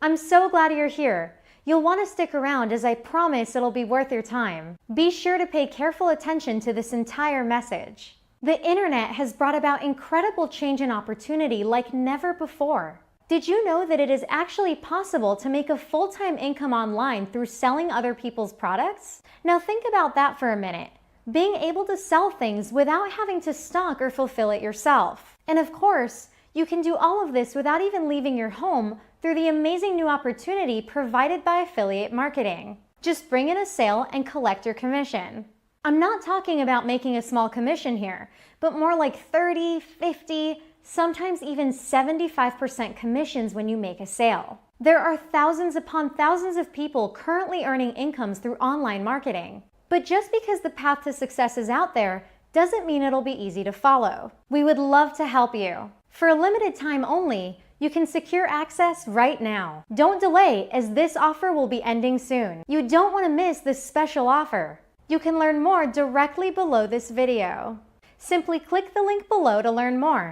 I'm so glad you're here. You'll want to stick around as I promise it'll be worth your time. Be sure to pay careful attention to this entire message. The internet has brought about incredible change and opportunity like never before. Did you know that it is actually possible to make a full-time income online through selling other people's products? Now think about that for a minute. Being able to sell things without having to stock or fulfill it yourself. And of course, you can do all of this without even leaving your home through the amazing new opportunity provided by affiliate marketing. Just bring in a sale and collect your commission. I'm not talking about making a small commission here, but more like 30, 50, sometimes even 75% commissions when you make a sale. There are thousands upon thousands of people currently earning incomes through online marketing. But just because the path to success is out there doesn't mean it'll be easy to follow. We would love to help you. For a limited time only, you can secure access right now. Don't delay, as this offer will be ending soon. You don't want to miss this special offer. You can learn more directly below this video. Simply click the link below to learn more.